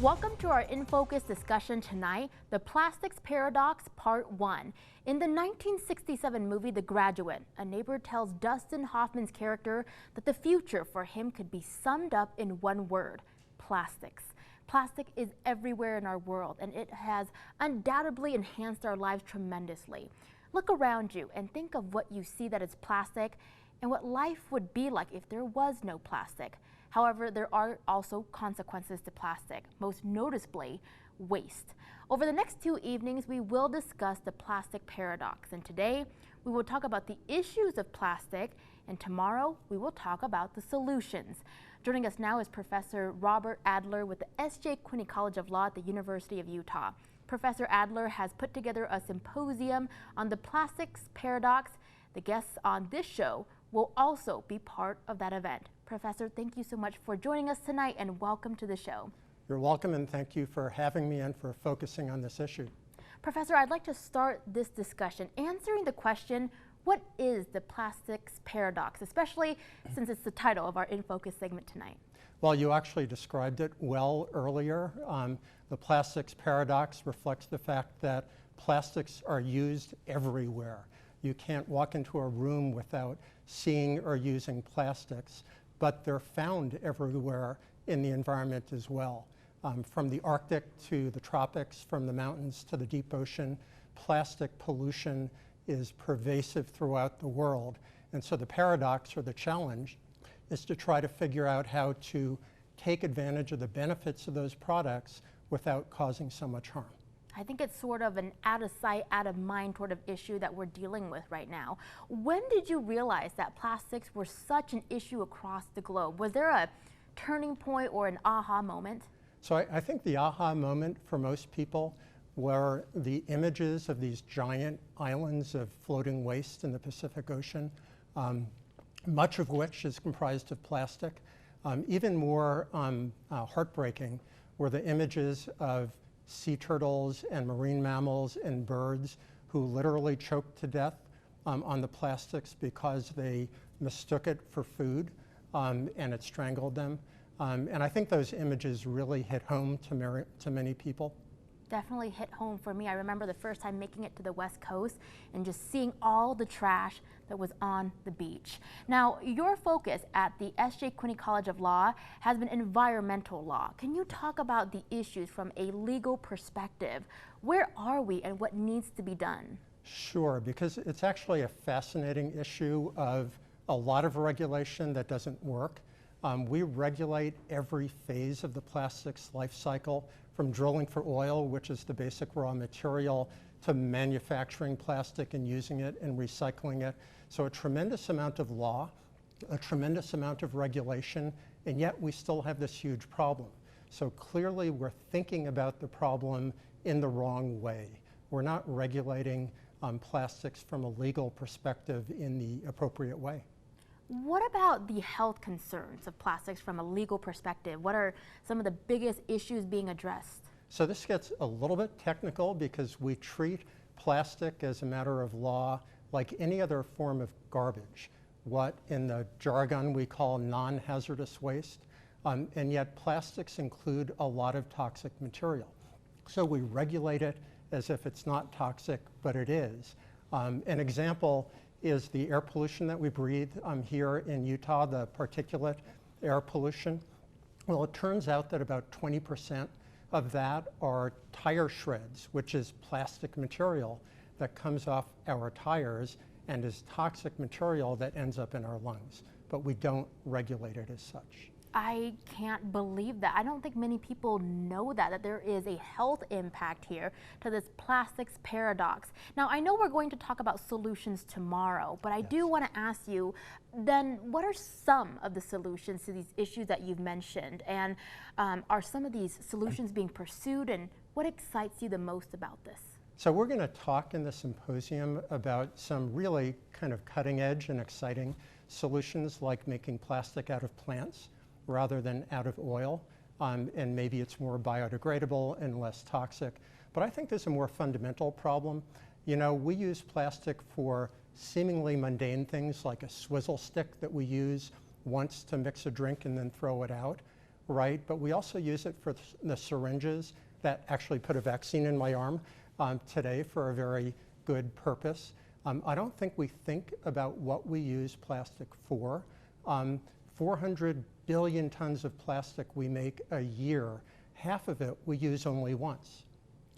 Welcome to our In Focus discussion tonight, The Plastics Paradox, Part 1. In the 1967 movie The Graduate, a neighbor tells Dustin Hoffman's character that the future for him could be summed up in one word: plastics. Plastic is everywhere in our world, and it has undoubtedly enhanced our lives tremendously. Look around you and think of what you see that is plastic and what life would be like if there was no plastic. However, there are also consequences to plastic, most noticeably waste. Over the next 2 evenings, we will discuss the plastic paradox, and today we will talk about the issues of plastic, and tomorrow we will talk about the solutions. Joining us now is Professor Robert Adler with the Quinney College of Law at the University of Utah. Professor Adler has put together a symposium on the plastics paradox. The guests on this show will also be part of that event. Professor, thank you so much for joining us tonight and welcome to the show. You're welcome, and thank you for having me and for focusing on this issue. Professor, I'd like to start this discussion answering the question, what is the plastics paradox, especially since it's the title of our In Focus segment tonight? Well, you actually described it well earlier. The plastics paradox reflects the fact that plastics are used everywhere. You can't walk into a room without seeing or using plastics, but they're found everywhere in the environment as well. From the Arctic to the tropics, from the mountains to the deep ocean, plastic pollution is pervasive throughout the world. And so the paradox, or the challenge, is to try to figure out how to take advantage of the benefits of those products without causing so much harm. I think it's sort of an out of sight, out of mind sort of issue that we're dealing with right now. When did you realize that plastics were such an issue across the globe? Was there a turning point or an aha moment? So I think the aha moment for most people were the images of these giant islands of floating waste in the Pacific Ocean, much of which is comprised of plastic. Even more heartbreaking were the images of sea turtles and marine mammals and birds who literally choked to death on the plastics because they mistook it for food and it strangled them. And I think those images really hit home to many people. Definitely hit home for me. I remember the first time making it to the West Coast and just seeing all the trash that was on the beach. Now, your focus at the Quinney College of Law has been environmental law. Can you talk about the issues from a legal perspective? Where are we and what needs to be done? Sure, because it's actually a fascinating issue of a lot of regulation that doesn't work. We regulate every phase of the plastics life cycle, from drilling for oil, which is the basic raw material, to manufacturing plastic and using it and recycling it. So a tremendous amount of law, a tremendous amount of regulation, and yet we still have this huge problem. So clearly we're thinking about the problem in the wrong way. We're not regulating plastics from a legal perspective in the appropriate way. What about the health concerns of plastics from a legal perspective? What are some of the biggest issues being addressed? So this gets a little bit technical because we treat plastic as a matter of law like any other form of garbage, what in the jargon we call non-hazardous waste, and yet plastics include a lot of toxic material. So we regulate it as if it's not toxic, but it is. An example is the air pollution that we breathe here in Utah, the particulate air pollution. Well, it turns out that about 20% of that are tire shreds, which is plastic material that comes off our tires and is toxic material that ends up in our lungs, but we don't regulate it as such. I can't believe that. I don't think many people know that there is a health impact here to this plastics paradox. Now, I know we're going to talk about solutions tomorrow, but I do want to ask you, then what are some of the solutions to these issues that you've mentioned? And are some of these solutions being pursued, and what excites you the most about this? So we're going to talk in the symposium about some really kind of cutting edge and exciting solutions, like making plastic out of plants rather than out of oil, and maybe it's more biodegradable and less toxic. But I think there's a more fundamental problem. You know, we use plastic for seemingly mundane things like a swizzle stick that we use once to mix a drink and then throw it out. right? But we also use it for the syringes that actually put a vaccine in my arm today for a very good purpose. I don't think we think about what we use plastic for. 400 billion tons of plastic we make a year. Half of it we use only once,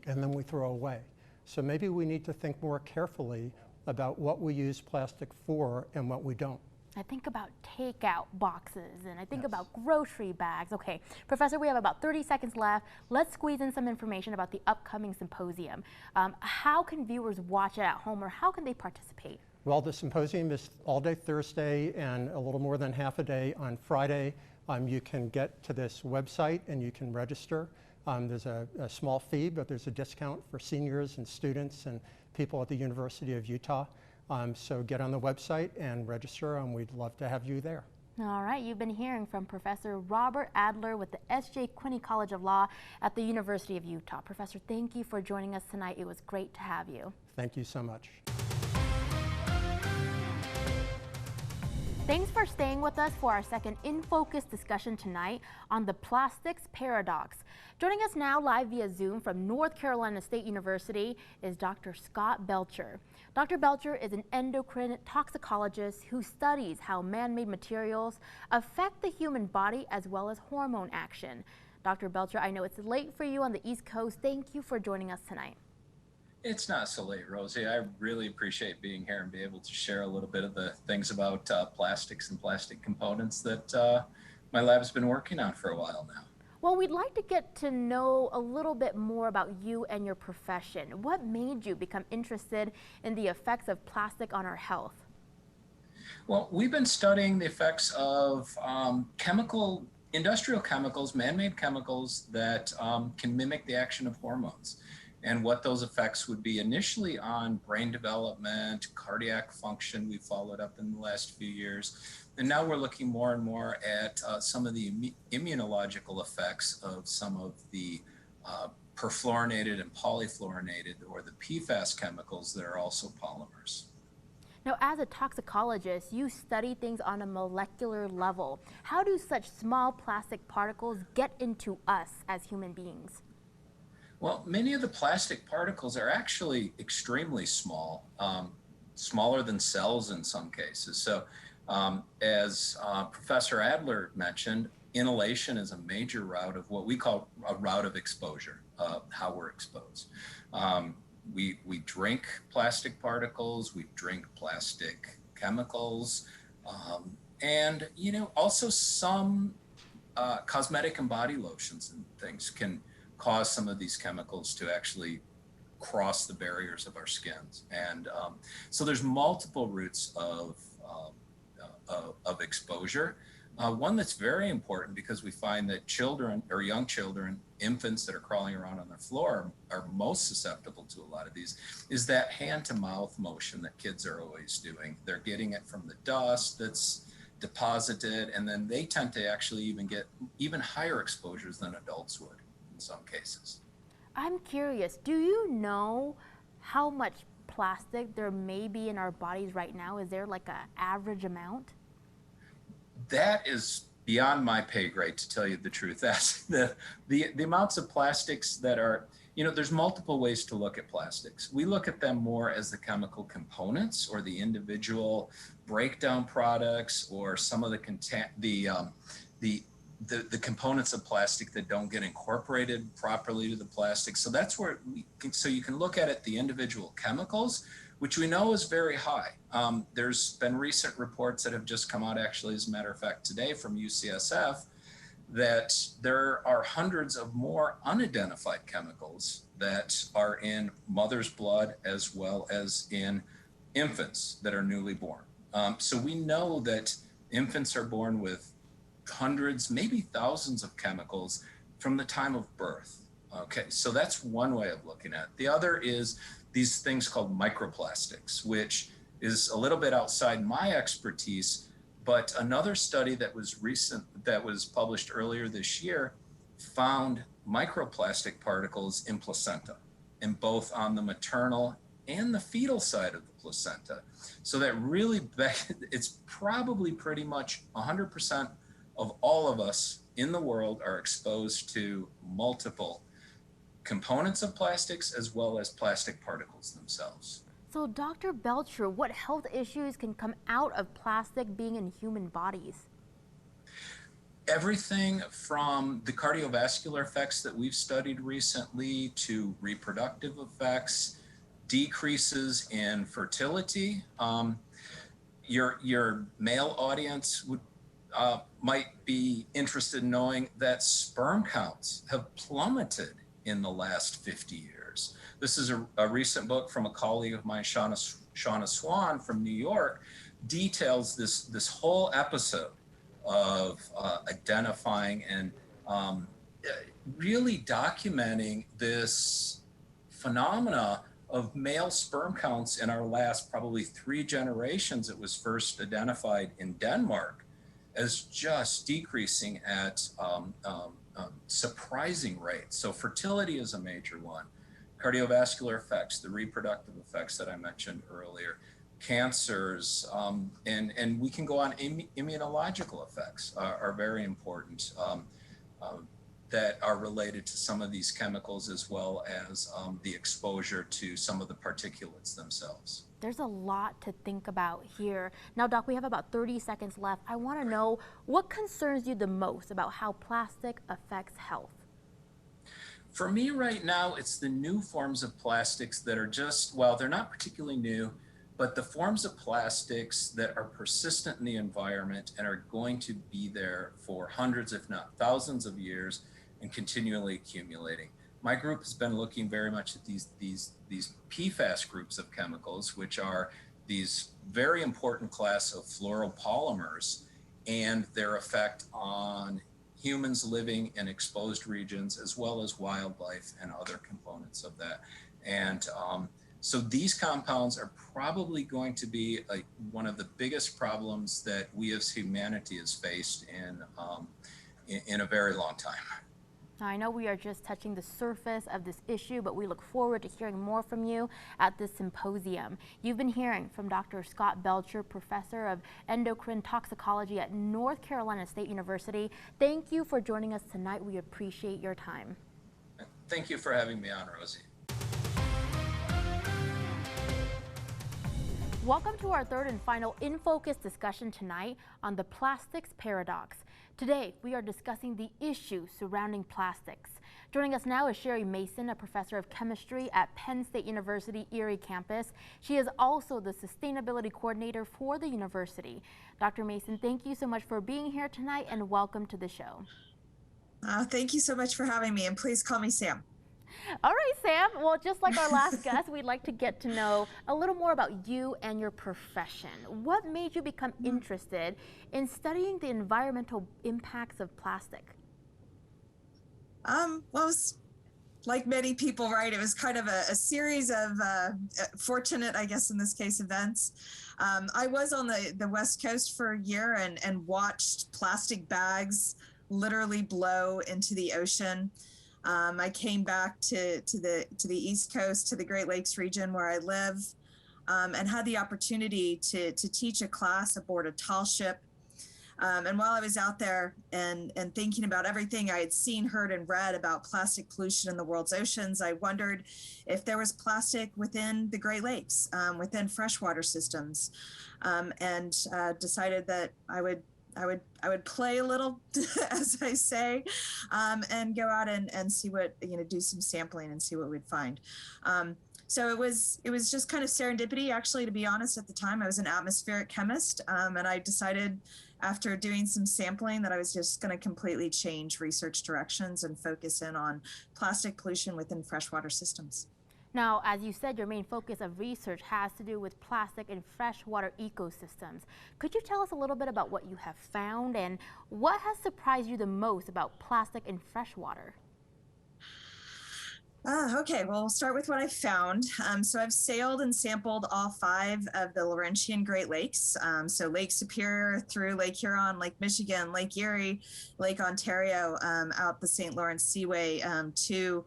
and then we throw away. So maybe we need to think more carefully about what we use plastic for and what we don't. I think about takeout boxes and I think about grocery bags. Okay, Professor, we have about 30 seconds left. Let's squeeze in some information about the upcoming symposium. How can viewers watch it at home, or how can they participate? Well, the symposium is all day Thursday and a little more than half a day on Friday. You can get to this website and you can register. There's a small fee, but there's a discount for seniors and students and people at the University of Utah. So get on the website and register, and we'd love to have you there. All right, you've been hearing from Professor Robert Adler with the S.J. Quinney College of Law at the University of Utah. Professor, thank you for joining us tonight. It was great to have you. Thank you so much. Thanks for staying with us for our second In Focus discussion tonight on the plastics paradox. Joining us now live via Zoom from North Carolina State University is Dr. Scott Belcher. Dr. Belcher is an endocrine toxicologist who studies how man-made materials affect the human body as well as hormone action. Dr. Belcher, I know it's late for you on the East Coast. Thank you for joining us tonight. It's not so late, Rosie. I really appreciate being here and be able to share a little bit of the things about plastics and plastic components that my lab's been working on for a while now. Well, we'd like to get to know a little bit more about you and your profession. What made you become interested in the effects of plastic on our health? Well, we've been studying the effects of industrial chemicals, man-made chemicals that can mimic the action of hormones, and what those effects would be initially on brain development, cardiac function. We followed up in the last few years. And now we're looking more and more at some of the immunological effects of some of the perfluorinated and polyfluorinated, or the PFAS chemicals that are also polymers. Now, as a toxicologist, you study things on a molecular level. How do such small plastic particles get into us as human beings? Well, many of the plastic particles are actually extremely small, smaller than cells in some cases. So as Professor Adler mentioned, inhalation is a major route of what we call a route of exposure, how we're exposed. We drink plastic particles, we drink plastic chemicals, and also some cosmetic and body lotions and things can cause some of these chemicals to actually cross the barriers of our skins. And so there's multiple routes of exposure. One that's very important, because we find that children, or young children, infants that are crawling around on the floor are most susceptible to a lot of these, is that hand-to-mouth motion that kids are always doing. They're getting it from the dust that's deposited, and then they tend to actually even get even higher exposures than adults would in some cases. I'm curious, do you know how much plastic there may be in our bodies right now? Is there like an average amount? That is beyond my pay grade, to tell you the truth. That's the amounts of plastics that are, there's multiple ways to look at plastics. We look at them more as the chemical components, or the individual breakdown products, or some of the components of plastic that don't get incorporated properly to the plastic. So that's where so you can look at it, the individual chemicals, which we know is very high. There's been recent reports that have just come out, actually, as a matter of fact, today from UCSF, that there are hundreds of more unidentified chemicals that are in mother's blood, as well as in infants that are newly born. So we know that infants are born with hundreds, maybe thousands of chemicals from the time of birth. Okay, so that's one way of looking at it. The other is these things called microplastics, which is a little bit outside my expertise, but another study that was published earlier this year found microplastic particles in placenta, and both on the maternal and the fetal side of the placenta. So that really, it's probably pretty much 100% of all of us in the world are exposed to multiple components of plastics as well as plastic particles themselves. So, Dr. Belcher, what health issues can come out of plastic being in human bodies? Everything from the cardiovascular effects that we've studied recently to reproductive effects, decreases in fertility. Your male audience might be interested in knowing that sperm counts have plummeted in the last 50 years. This is a recent book from a colleague of mine, Shauna Swan from New York, details this whole episode of identifying and really documenting this phenomena of male sperm counts in our last probably 3 generations. It was first identified in Denmark as just decreasing at surprising rates. So fertility is a major one. Cardiovascular effects, the reproductive effects that I mentioned earlier, cancers, and we can go on. Immunological effects are very important that are related to some of these chemicals, as well as the exposure to some of the particulates themselves. There's a lot to think about here. Now, Doc, we have about 30 seconds left. I want to know what concerns you the most about how plastic affects health. For me right now, it's the new forms of plastics that are just, well, they're not particularly new, but the forms of plastics that are persistent in the environment and are going to be there for hundreds, if not thousands of years, and continually accumulating. My group has been looking very much at these PFAS groups of chemicals, which are these very important class of fluoropolymers, and their effect on humans living in exposed regions, as well as wildlife and other components of that. And so these compounds are probably going to be one of the biggest problems that we as humanity has faced in a very long time. I know we are just touching the surface of this issue, but we look forward to hearing more from you at this symposium. You've been hearing from Dr. Scott Belcher, professor of endocrine toxicology at North Carolina State University. Thank you for joining us tonight. We appreciate your time. Thank you for having me on, Rosie. Welcome to our third and final In Focus discussion tonight on the plastics paradox. Today, we are discussing the issues surrounding plastics. Joining us now is Sherri Mason, a professor of chemistry at Penn State University Erie campus. She is also the sustainability coordinator for the university. Dr. Mason, thank you so much for being here tonight and welcome to the show. Thank you so much for having me, and please call me Sam. All right, Sam. Well, just like our last guest, we'd like to get to know a little more about you and your profession. What made you become interested in studying the environmental impacts of plastic? Well, it was like many people, right? It was kind of a series of fortunate, I guess, in this case, events. I was on the West Coast for a year and watched plastic bags literally blow into the ocean. I came back to the East Coast, to the Great Lakes region where I live, and had the opportunity to teach a class aboard a tall ship. And while I was out there and thinking about everything I had seen, heard, and read about plastic pollution in the world's oceans, I wondered if there was plastic within the Great Lakes, within freshwater systems, and decided that I would play a little, as I say, and go out and see what, do some sampling and see what we'd find. So it was just kind of serendipity, actually, to be honest. At the time, I was an atmospheric chemist, and I decided after doing some sampling that I was just going to completely change research directions and focus in on plastic pollution within freshwater systems. Now, as you said, your main focus of research has to do with plastic in freshwater ecosystems. Could you tell us a little bit about what you have found and what has surprised you the most about plastic in freshwater? Okay, well, we'll start with what I found. So I've sailed and sampled all 5 of the Laurentian Great Lakes. So Lake Superior through Lake Huron, Lake Michigan, Lake Erie, Lake Ontario, out the St. Lawrence Seaway to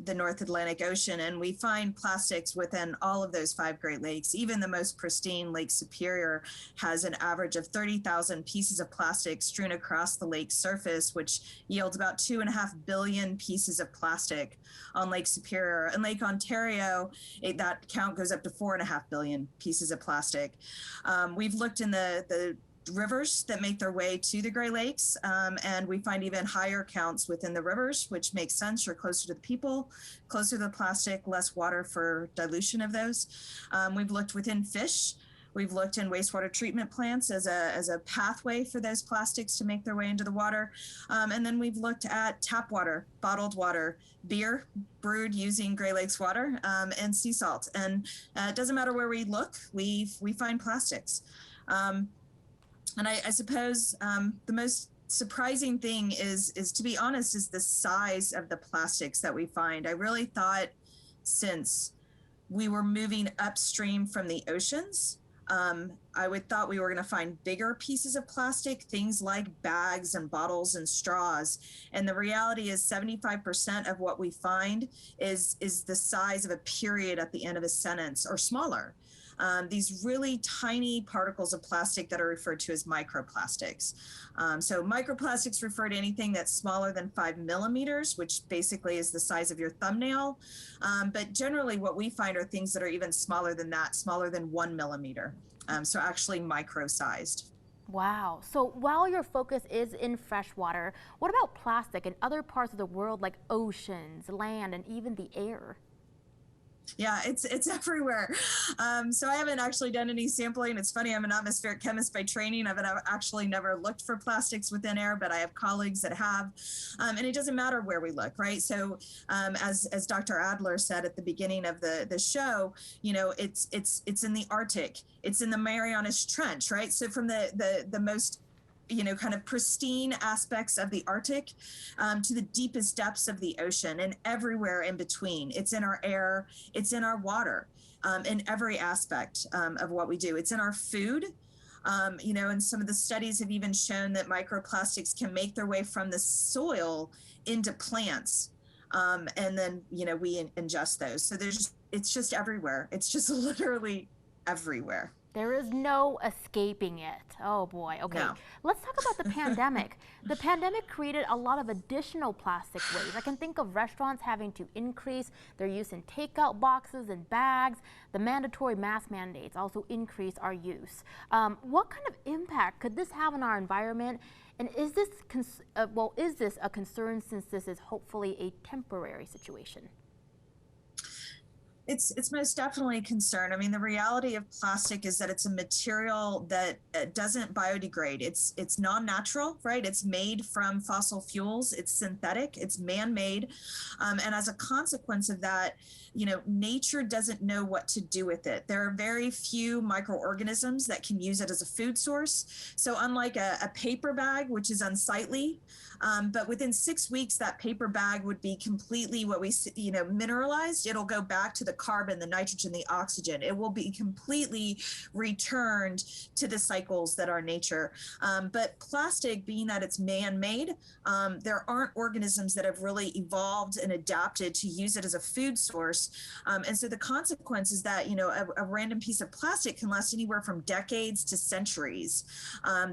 the North Atlantic Ocean, and we find plastics within all of those 5 Great Lakes. Even the most pristine Lake Superior has an average of 30,000 pieces of plastic strewn across the lake's surface, which yields about 2.5 billion pieces of plastic on Lake Superior. And Lake Ontario, that count goes up to 4.5 billion pieces of plastic. We've looked in the rivers that make their way to the Great Lakes, and we find even higher counts within the rivers, which makes sense. You're closer to the people, closer to the plastic, less water for dilution of those. We've looked within fish. We've looked in wastewater treatment plants as a pathway for those plastics to make their way into the water. And then we've looked at tap water, bottled water, beer brewed using Great Lakes water, and sea salt. And it doesn't matter where we look, we find plastics. And I suppose the most surprising thing is, to be honest, is the size of the plastics that we find. I really thought since we were moving upstream from the oceans, I thought we were going to find bigger pieces of plastic, things like bags and bottles and straws. And the reality is 75% of what we find is the size of a period at the end of a sentence or smaller. These really tiny particles of plastic that are referred to as microplastics. So microplastics refer to anything that's smaller than 5 millimeters, which basically is the size of your thumbnail. But generally what we find are things that are even smaller than that, smaller than 1 millimeter. So actually micro-sized. Wow. So while your focus is in freshwater, what about plastic in other parts of the world like oceans, land, and even the air? Yeah, it's everywhere. So I haven't actually done any sampling. It's funny, I'm an atmospheric chemist by training. I've actually never looked for plastics within air, but I have colleagues that have. And it doesn't matter where we look, right? So as Dr. Adler said at the beginning of the show, you know, it's in the Arctic, it's in the Marianas Trench, right? So from the most kind of pristine aspects of the Arctic to the deepest depths of the ocean and everywhere in between. It's in our air, it's in our water, in every aspect of what we do. It's in our food. And some of the studies have even shown that microplastics can make their way from the soil into plants. And then, we ingest those. So it's just everywhere. It's just literally everywhere. There is no escaping it. Oh boy. Okay. No. Let's talk about the pandemic. The pandemic created a lot of additional plastic waste. I can think of restaurants having to increase their use in takeout boxes and bags. The mandatory mask mandates also increase our use. What kind of impact could this have on our environment? And is this a concern since this is hopefully a temporary situation? It's most definitely a concern. I mean, the reality of plastic is that it's a material that doesn't biodegrade. It's non-natural, right? It's made from fossil fuels. It's synthetic. It's man-made. And as a consequence of that, nature doesn't know what to do with it. There are very few microorganisms that can use it as a food source. So unlike a paper bag, which is unsightly, but within 6 weeks, that paper bag would be completely mineralized. It'll go back to the carbon, the nitrogen, the oxygen. It will be completely returned to the cycles that are nature. But plastic, being that it's man-made, there aren't organisms that have really evolved and adapted to use it as a food source. And so the consequence is that, a random piece of plastic can last anywhere from decades to centuries,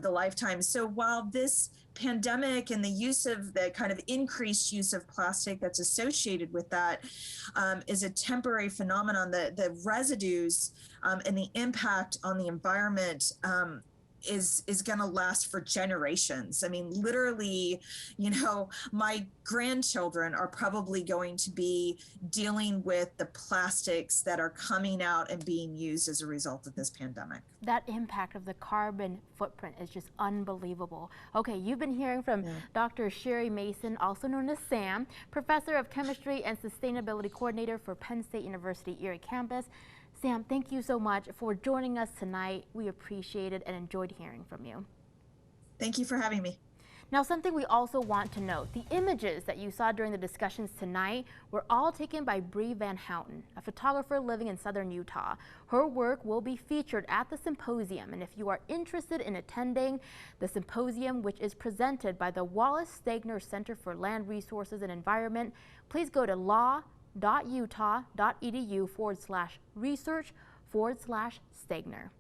the lifetime. So while this pandemic and the use of the kind of increased use of plastic that's associated with that is a temporary phenomenon, the residues and the impact on the environment is going to last for generations. I mean, literally, my grandchildren are probably going to be dealing with the plastics that are coming out and being used as a result of this pandemic. That impact of the carbon footprint is just unbelievable. Okay, you've been hearing from Dr. Sherri Mason, also known as Sam, Professor of Chemistry and Sustainability Coordinator for Penn State University Erie campus. Sam, thank you so much for joining us tonight. We appreciate it and enjoyed hearing from you. Thank you for having me. Now, something we also want to note, the images that you saw during the discussions tonight were all taken by Bree Van Houten, a photographer living in southern Utah. Her work will be featured at the symposium, and if you are interested in attending the symposium, which is presented by the Wallace Stegner Center for Land Resources and Environment, please go to law.utah.edu/research/Stegner.